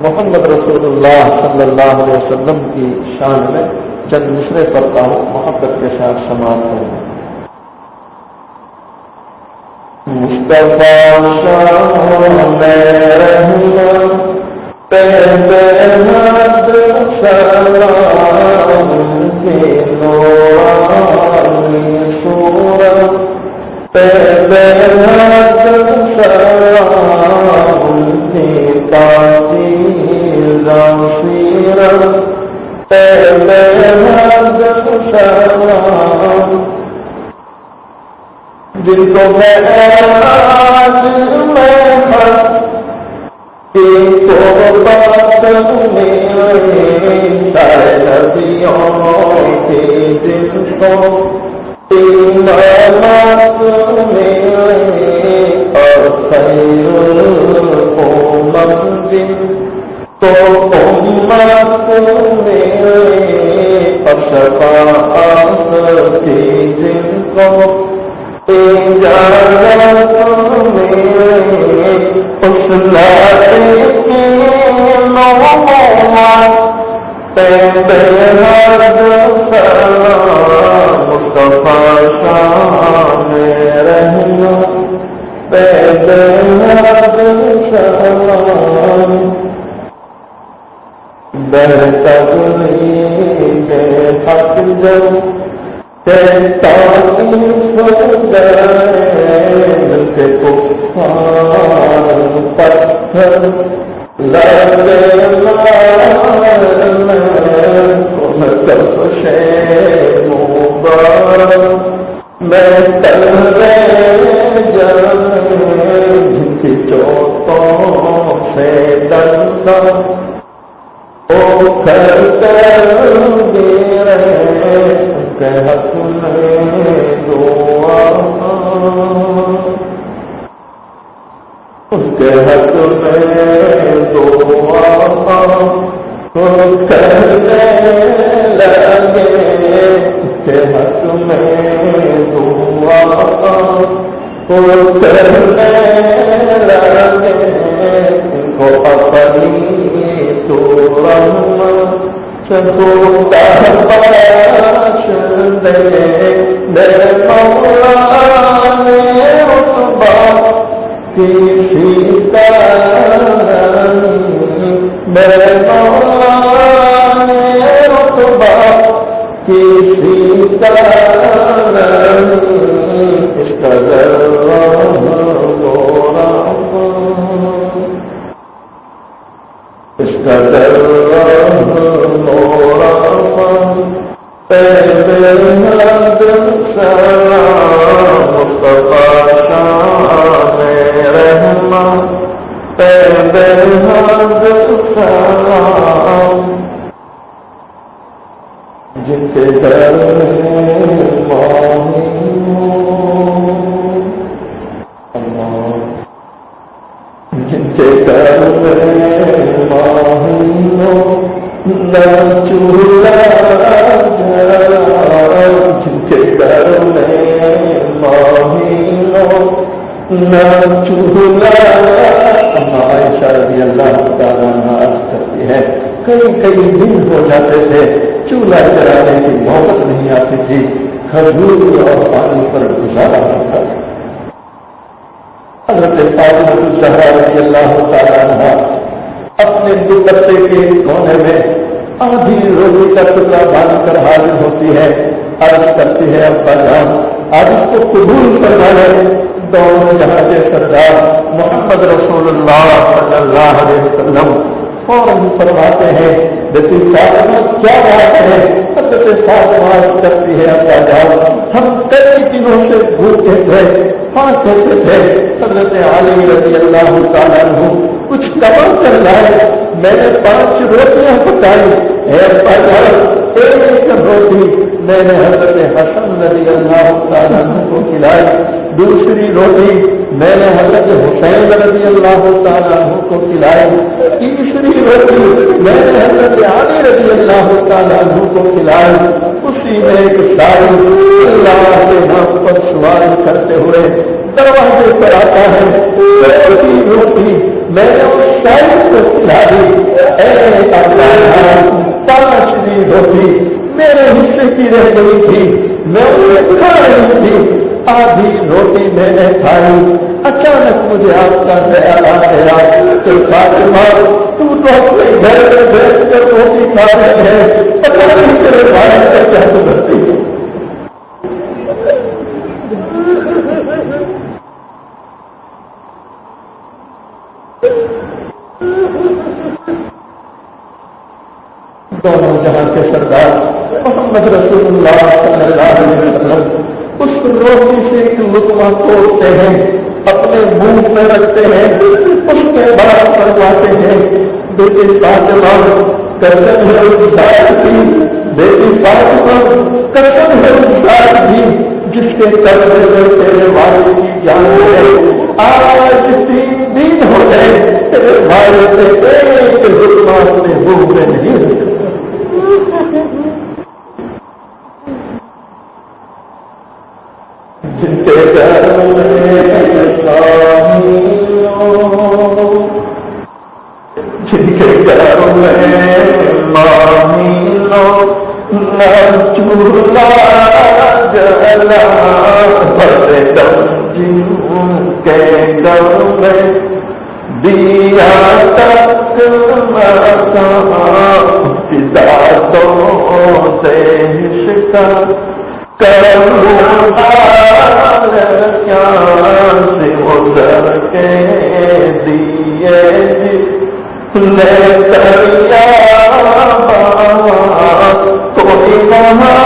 محمد رسول اللہ صلی اللہ علیہ وسلم کی شان میں چند مصرے پڑھتا ہوں، محبت کے ساتھ سماعت کروں۔ مصطفیٰ شان رحمت پہنت سلام کی نورانی صورت پہنت سلام کی پاکیزہ سیرت پہنت سلام جن کو میں آج میں ہنس کی کو بات میرے سارے نبیوں کی جن کو امامات میرے اور خیر الامم جن کو امت میرے کی جن کو اجازت ملی اس لاتے کی نومات تیرے حد سلام مصطفیٰ شان رحمت تیرے حد سلام بہترین حق جب کے کفار پتھر لگے مبارک میں تلے جن کی چوٹوں سے ڈنڈا او کر گرے کے حق میں دعا اس کے حق میں دعا کرنے لگے اس کے حق میں دعا کرنے لگے کو اپنی تو رحمت سکوتا پاش دے مولا نے رتبہ کی سیتانی میرے مولا نے رتبہ کی سیتانی اس قدر اس قدر تیرے حد سلام مصطفیٰ شان رحمت تیرے حد سلام جن کے در ماہی جن کے در ماہینوں نہ چولا جن کے در میں ماہینوں نہ چولا عائشہ رضی اللہ تعالیٰ عنہ عرض کرتی ہے کئی دن ہو جاتے تھے چولہا جلانے کی نوبت نہیں آتی تھی کھجور اور پانی پر گزارا ہوتا تھا حضرت فاطمہ الزہرا رضی اللہ تعالیٰ عنہ اپنے دوپٹے کے کونے میں آدھی روٹی کا ٹکڑا باندھ کر حاضر ہوتی ہے عرض کرتی ہے ابا جان آج اس کو قبول کرنا ہے دونوں جہاں کے سردار محمد رسول اللہ صلی اللہ علیہ وسلم فوراً فرماتے ہیں بیٹی فاطمہ کیا بات ہے حضرت فاطمہ کرتی ہے ابا جان ہم کئی دنوں سے بھوکے تھے پانچ ہوتے تھے حضرت علی رضی اللہ تعالیٰ عنہ کچھ کما کر لائے میں نے 5 روٹیاں پکائی ایک روٹی میں نے حضرت حسن رضی اللہ تعالیٰ عنہ کو کھلائی دوسری روٹی میں نے حضرت حسین رضی اللہ تعالیٰ عنہ کو کھلائی تیسری روٹی میں نے حضرت علی رضی اللہ تعالیٰ عنہ کو کھلائی اسی میں ایک شاعر اللہ کے نام پر سوال کرتے ہوئے دروازے پر آتا ہے روٹی میں نے اس شاعر کو کھلا دی 5ویں روٹی میرے حصے کی رہ گئی تھی میں اسے کھا رہی تھی آدھی روٹی میں نے کھائی اچانک مجھے آپ کا خیال آ گیا تو فاطمہ تو اپنے گھر میں بیٹھ کر روٹی کھا رہے ہیں پتہ نہیں تیرے بھائی کا کیا گزرتی ہے دونوں جہاں کے سردار محمد رسول اللہ صلی اللہ علیہ وسلم اس روٹی سے ایک لقمہ توڑتے ہیں اپنے منہ میں رکھتے ہیں اس کے بعد فرماتے ہیں بیٹی فاطمہ قسم ہے اس ذات کی بیٹی فاطمہ قسم ہے اس ذات کی جس کے قبضے میں تیرے والد کی جان ہے آج 3 دن ہو گئے تیرے والد سے ایک لقمہ اپنے منہ میں نہیں رکھا ماہینوں نہ چولہا جلا بڑے دم جن کے دم میں دیا تک داتوں سے شکا کروں کیا سے ادھر کے دیے لے دریا کوئی وہاں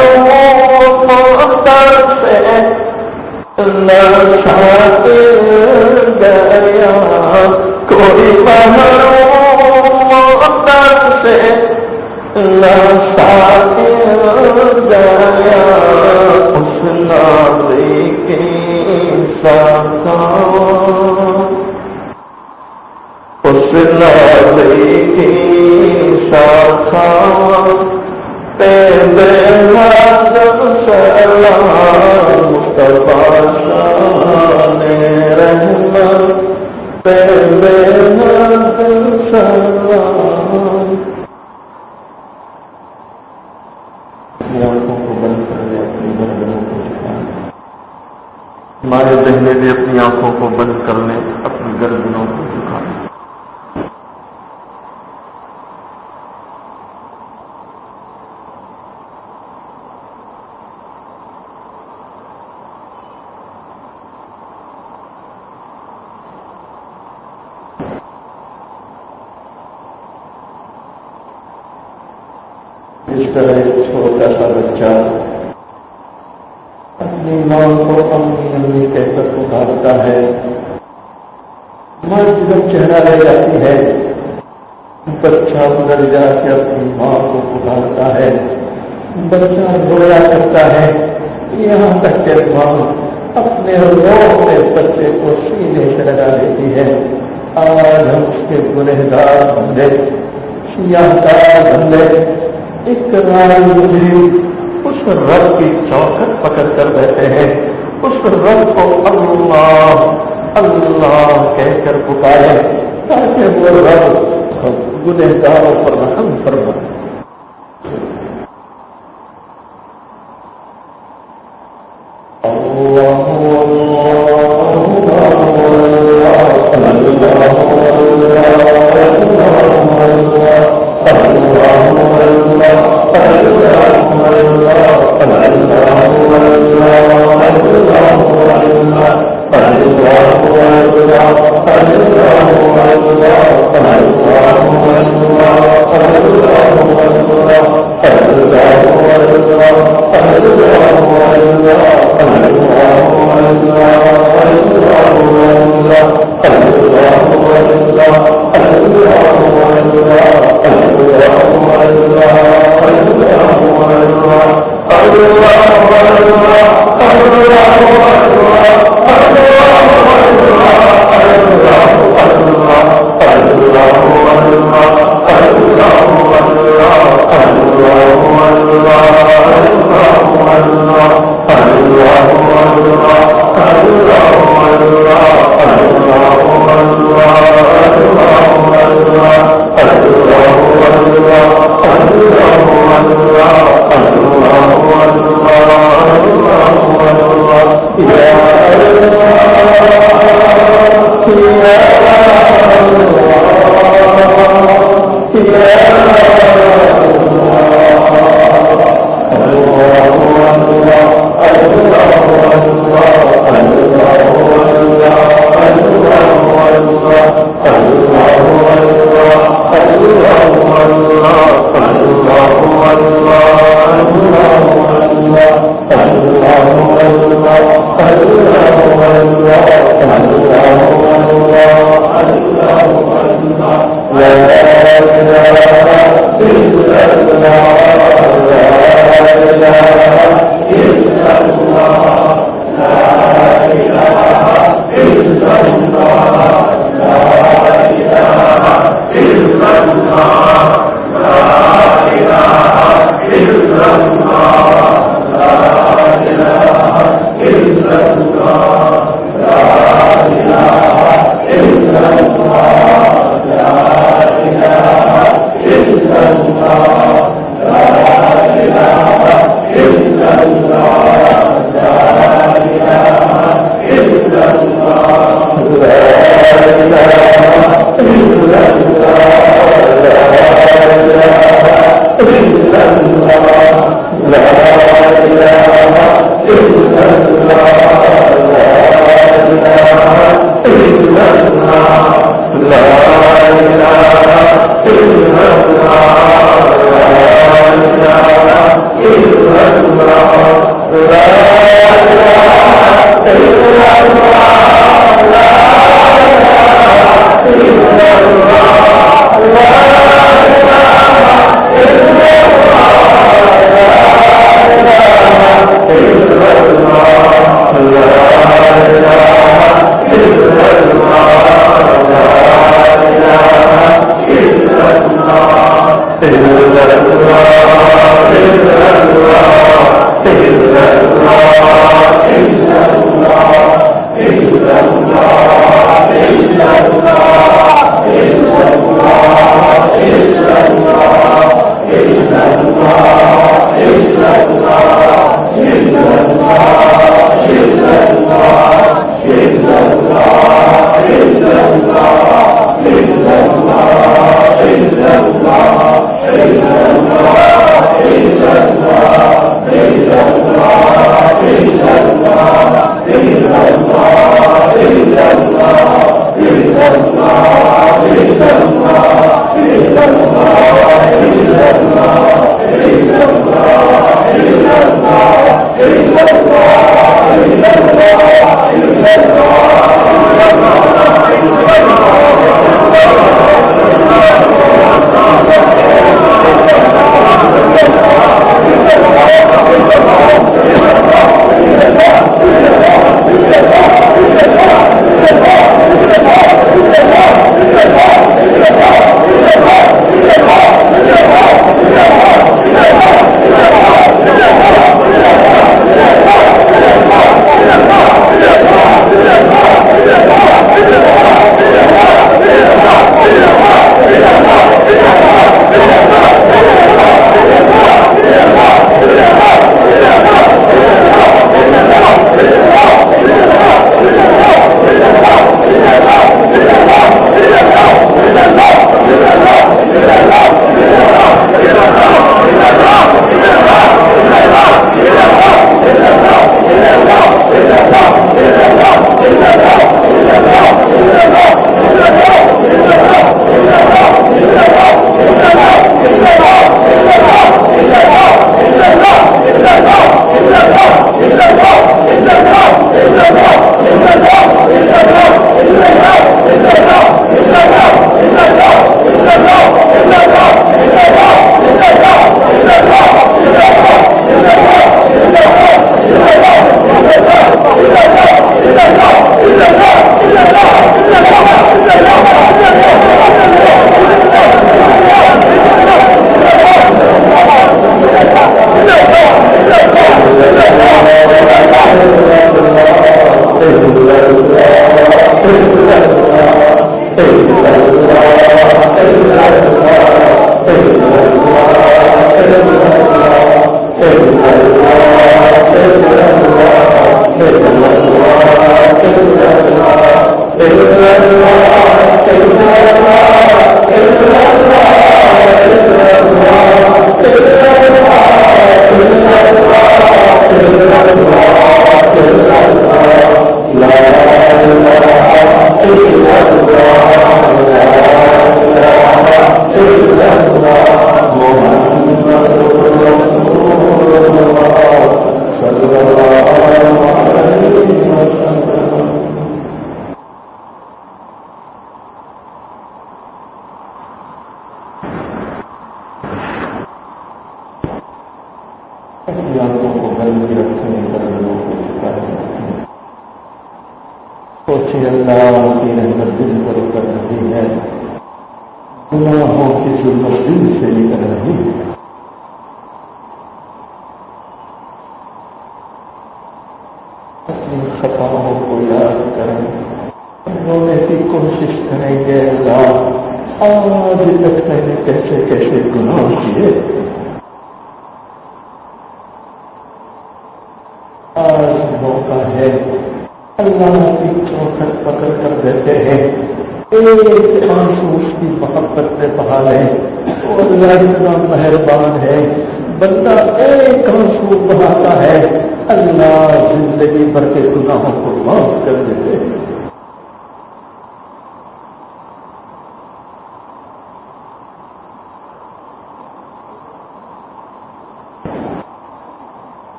سے نہ شاطر گیا کوئی وہاں سے نہ شاطر گیا اس نازی کی شاخا اس نازی کی شاخا پہ بہت سلام مصطفیٰ شان رحمت پہ بہت سلام. اپنی آنکھوں کو بند کر لے، اپنی گردنوں کو جھکا لے. ہمارے بہنے بھی اپنی آنکھوں کو بند کر لیں، اپنی گردنوں کو جھکا لیں. اس طرح ایک چھوٹا سا بچہ اپنی ماں کو امی امی کہہ کر پکارتا ہے. ماں جب چہرہ لے جاتی ہے، بچہ ادھر جا کے اپنی ماں کو پکارتا ہے. بچہ رویا کرتا ہے، یہاں تک کہ ماں اپنے روح میں بچے کو سینے سے لگا دیتی ہے. آج ہم اس کے گنہگار بندے، سیاہکار بندے، اقرار مجرم اس رب کی چوکھٹ پکڑ کر بیٹھے ہیں. اس رب کو اللہ اللہ کہہ کر پکارے تاکہ وہ رب گنہگاروں پر رحم فرمائے.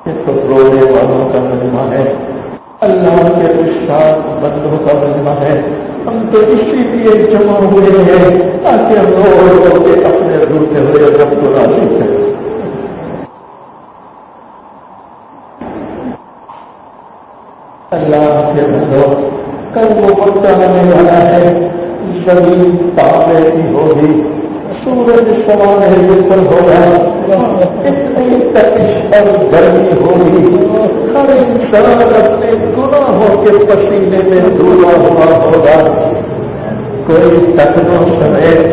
یہ تو رونے والوں کا مجمع ہے، اللہ کے ارشاد بندوں کا مجمع ہے. ہم تو اسی لیے جمع ہوئے ہیں تاکہ ہم رو رو کے اپنے روتے ہوئے رب کو راضی کریں. اللہ کے بندوں، کل وہ وقت آنے والا ہے، زمین تابے کی ہوگی، سورج سوانے پر ہوگا، اتنی تپش اور گرمی ہوگی، ہر انسان اپنے گناہوں کے پسینے میں ڈوبا ہوا ہوگا. کوئی ٹکنوں سمیت،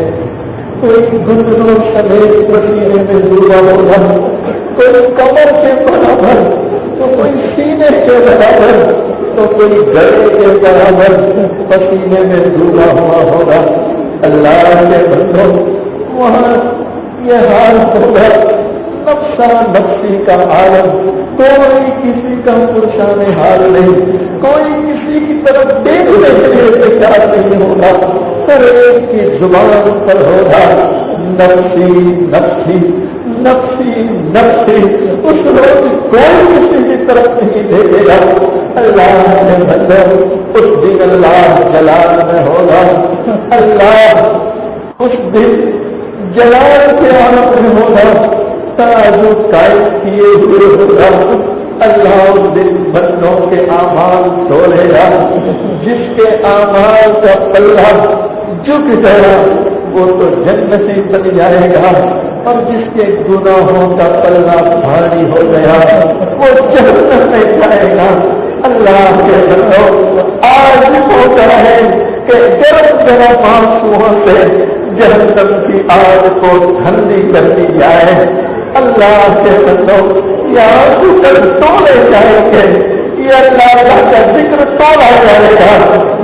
کوئی گندنوں سمیت پسینے میں ڈوبا ہوگا، کوئی کمر کے برابر تو کوئی سینے کے برابر تو کوئی گلے کے برابر پسینے میں ڈوبا ہوا ہوگا. اللہ کے بندوں، وہاں یہ حال ہوگا، نفسا نفسی کا عالم، کوئی کسی کا پرشان حال نہیں، کوئی کسی کی طرف دیکھنے کے لیے تیار نہیں ہوگا. ہر ایک کی زبان پر ہوگا نفسی نفسی نفسی نفسی. اس روز کوئی کسی کی طرف نہیں دیکھے گا. اللہ نے بندوں، اس دن اللہ جلال میں ہوگا، اللہ اس دن جلال کے عالم میں ہوگا، تاجو قائم کیے ہوئے ہوگا. اللہ اس دن بندوں کے اعمال تولے گا. جس کے اعمال کا پلہ جھک گیا وہ تو جنتی بن جائے گا، اور جس کے گناہوں کا پلہ بھاری ہو گیا وہ جہنم میں جائے گا. اللہ کے بندوں، آج ہوتا ہے کہ گرم گرم آنسوؤں سے جہنم کی آگ کو ٹھنڈی کر دی جائے. اللہ کے بندوں، یہاں ذکر تولے جائیں گے، یہ اللہ کا ذکر تولا جائے گا،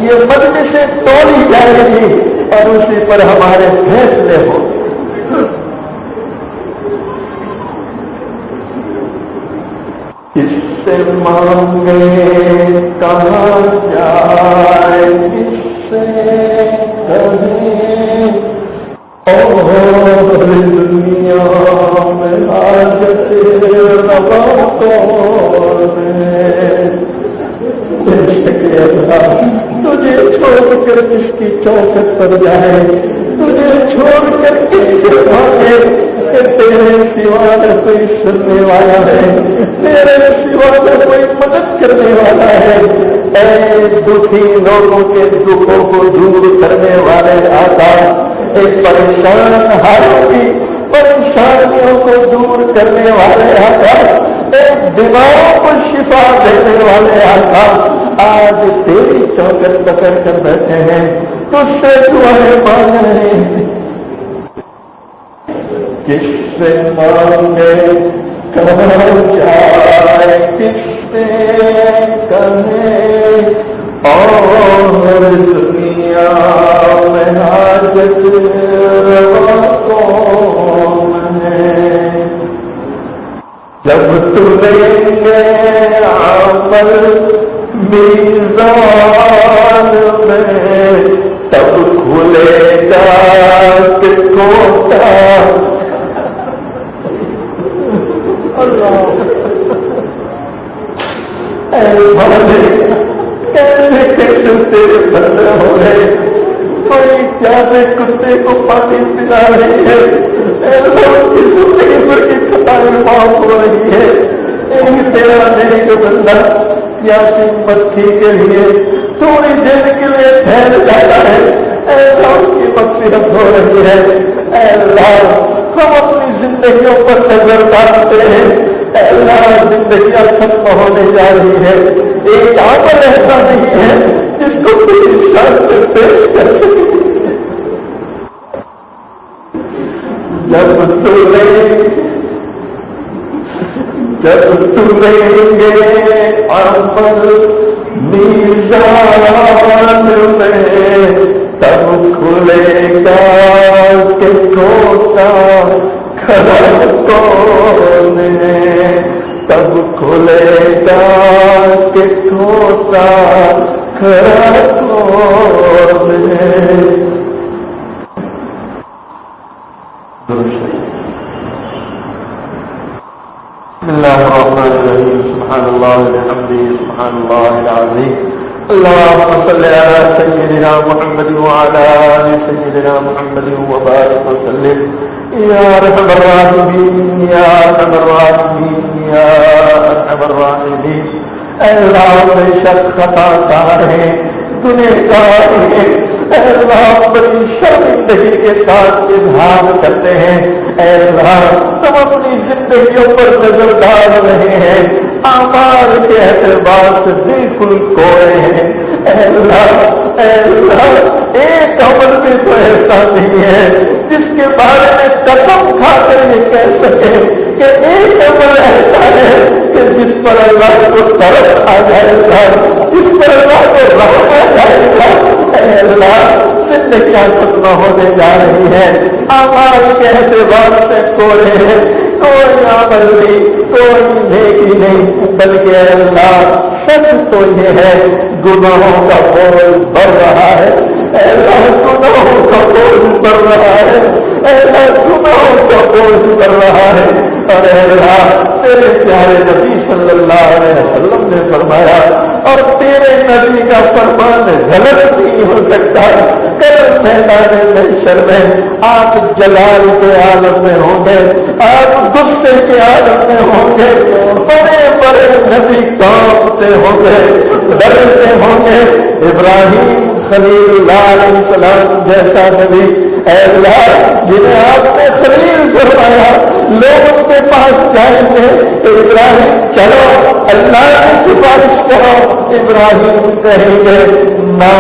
یہ مجلسیں تولی جائے گی اور اسی پر ہمارے فیصلے ہوں. کس سے مانگے کہاں جائے، کس سے کہیں اور دنیا میں حاجت روا تجھے چھوڑ کر کس کی چوکٹ پر جائے، تجھے چھوڑ کر کس کے مانگے کہ تیرے سوا نہ کوئی سننے والا ہے، تیرے سوا نہ کوئی مدد کرنے والا ہے. اے دکھی لوگوں کے دکھوں کو دور کرنے والے آقا، ایک پریشان حالوں کی پریشانیوں کو دور کرنے والے آقا، ایک دماغوں کو شفا دینے والے آقا، آج تیری چوکٹ پکڑ کر بیٹھے ہیں، تجھ سے دعائیں مانگ رہے ہیں. کس سے مانگے کہاں جائے، کس سے کہیں اور دنیا میں حاجت روا کون ہے. جب تلیں گے عمل میزان میں تب کھلے گا کہ کھوٹا. تیرے بندے ہو گئے، کوئی پیاسے کتے کو پانی پلا رہی ہے، زندگی پر کی خطائیں معاف ہو رہی ہے. ایک تیرا ایک بندہ پیاسی مچھی کے لیے تھوڑی دیر کے لیے ٹھہر جاتا ہے، ایسا اس کی مغفرت ہو رہی ہے. اے اللہ، ہم اپنی زندگیوں پر نظر ڈالتے ہیں، اے اللہ زندگیاں ختم ہونے جا رہی ہے، ایک عمل ایسا نہیں ہے جس کو کسی شخص سے پیش کر سکے. جب تلیں گے عمل میزان میں تب کھلے گا کہ کھوٹا کھڑا کون ہے، تب کھلے گا کہ کھوٹا کھڑا کون ہے. الله الرحمن الرحيم سبحان الله وبحمده سبحان الله العظيم اللهم صل على سيدنا محمد وعلى آل سيدنا محمد وبارك وسلم يا أرحم الراحمين يا أرحم الراحمين يا أرحم الراحمين اے اللہ بے شک خطا کار ہیں گنہگار ہیں اے اللہ بڑی شرمندگی کے ساتھ اظہار کرتے ہیں اے اللہ تم اپنی زندگیوں پر نظر ڈال رہے ہیں اعمال کے اعتبار سے بالکل کوئے ہیں اے اللہ ایک عمل بھی تو ایسا نہیں ہے جس کے بارے میں قسم کھا کر یہ کہہ سکے کہ ایک عمل ایسا ہے کہ جس پر اللہ کو ترس آ جائے گا جس پر اللہ کو رحم آ جائے گا اے اللہ زندگیاں ختم ہونے جا رہی ہے اعمال کے اعتبار سے کوئے ہیں کوئی عمل نہیں کوئی نیکی نہیں بلکہ اے اللہ سچ تو یہ ہے گناہوں کا بوجھ بڑھ رہا ہے اے اللہ گناہوں کا بوجھ بڑھ رہا ہے اے اللہ گناہوں کا بوجھ بڑھ رہا ہے اور اے اللہ تیرے پیارے نبی صلی اللہ علیہ وسلم نے فرمایا اور تیرے نبی کا فرمان غلط نہیں ہو سکتا کل میدان محشر میں آپ جلال کے عالم میں ہوں گے آپ غصے کے عالم میں ہوں گے بڑے بڑے نبی کانپتے ہوں گے ڈرتے ہوں گے ابراہیم خلیل اللہ علیہ السلام جیسا نبی اے اللہ جنہیں آپ نے خلیل فرمایا لوگ اس کے پاس جائیں گے تو ابراہیم چلو اللہ کی سفارش کرو ابراہیم کہیں گے نہ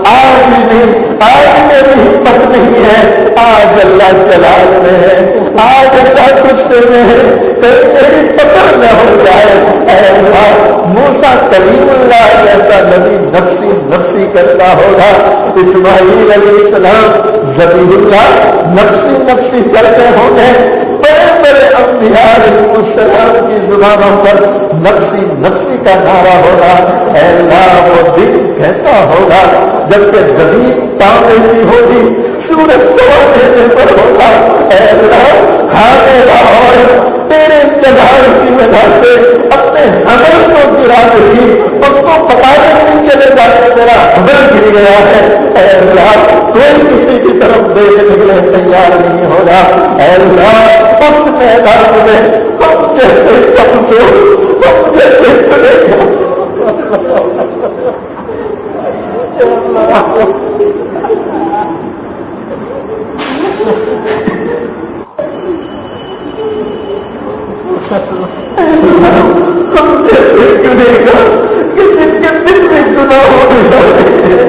آج نہیں آج میری ہمت نہیں ہے آج اللہ جلال میں ہے آج اللہ غصے میں ہے میری پکڑ نہ ہو جائے اے اللہ موسیٰ کلیم اللہ جیسا نبی نفسی نفسی کرتا ہوگا اسماعیل علیہ السلام ذبیح اللہ نفسی نفسی کرتے ہوں گے بڑے بڑے انبیاء علیہ السلام کی زبانوں پر نفسی نفسی کا نعرہ ہوگا اے اللہ وہ دن کیسا ہوگا جبکہ زمین تانبے کی ہوگی سورج دینے پر ہوگا اے اللہ کھانے لاہور تیرے جلال کی وجہ سے اپنے حمل کو گرا دیں اس کو پکانے نہیں چلے جاتے میرا حمل گر گیا ہے اے اللہ کوئی کسی کی طرف دیکھنے کے لیے تیار نہیں ہوگا اے اللہ اس میدان میں تم جیسے کمزور تم جیسے چلے گا ہم جیسے چلے گا کہ جن کے دل میں گناہوں میں ڈر رہے ہیں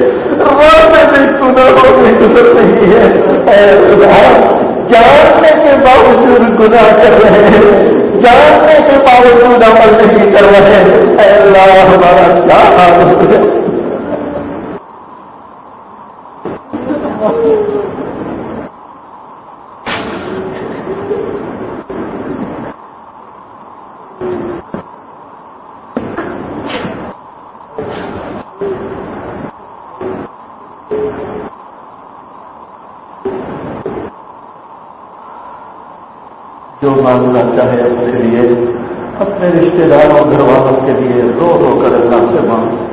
راستے میں گناہوں میں گزر نہیں ہے اے اللہ جاننے کے باوجود گناہ کر رہے ہیں جاننے کے باوجود عمل نہیں کر رہے ہیں اے اللہ ہمارا کیا حال ہے جو مانگنا چاہے اپنے لیے اپنے رشتے داروں گھر والوں کے لیے رو رو کر اللہ سے مانگ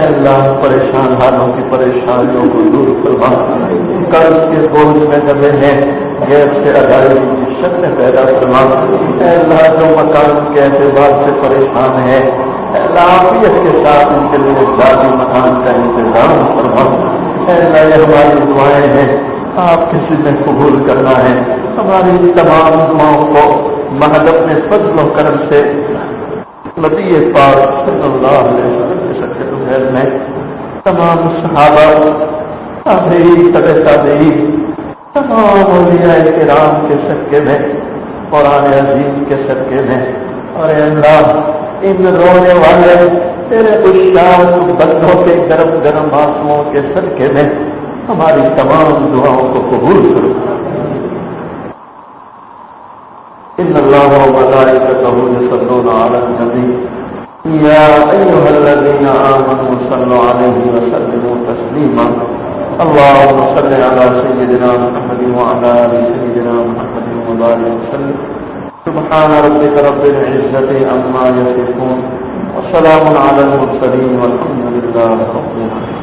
اللہ پریشان حالوں کی پریشانیوں کو دور فرما، قرض کے بوجھ میں دبے ہیں غیر سے ادائیگی کی شکل پیدا فرما۔ اے اللہ جو مکان کے اعتبار سے پریشان ہے، اے اللہ عافیت کے ساتھ ان کے لیے ذاتی مکان کا انتظام فرما۔ اے اللہ یہ ہماری دعائیں ہیں، آپ کسی میں قبول کرنا ہے۔ ہماری تمام دعاؤں کو محض اپنے فضل و کرم سے نبی پاک صلی اللہ علیہ وسلم کے صدقے بغیر میں تمام صحابہ تابعین تبع تابعین تمام اولیاء کرام کے صدقے میں قرآن عظیم کے صدقے میں، اور اے اللہ ان رونے والے تیرے اشتاق بندوں کے گرم گرم آنسوؤں کے صدقے میں ہماری تمام دعاؤں کو قبول کرو۔ ان اللہ و ملائکتہ یصلون علی النبی یا ایھا الذین آمنوا صلوا علیہ وسلموا تسلیما اللهم صل علی سیدنا محمد وعلی آل سیدنا محمد وبارک وسلم سبحان ربک رب العزة عما یصفون وسلام علی المرسلین والحمد للہ رب العالمین۔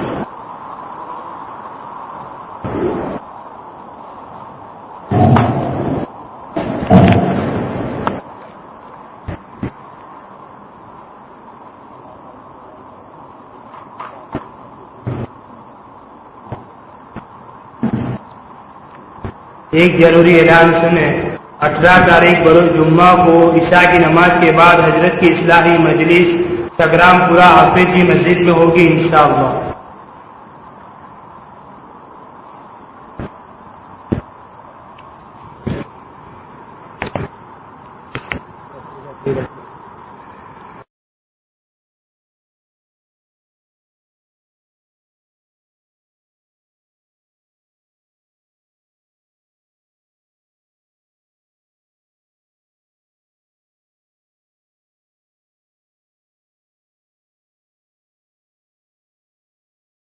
ایک ضروری اعلان سنیں، 18 تاریخ بروز جمعہ کو عشاء کی نماز کے بعد حضرت کی اصلاحی مجلس سگرام پورہ حافظ جی مسجد میں ہوگی انشاءاللہ۔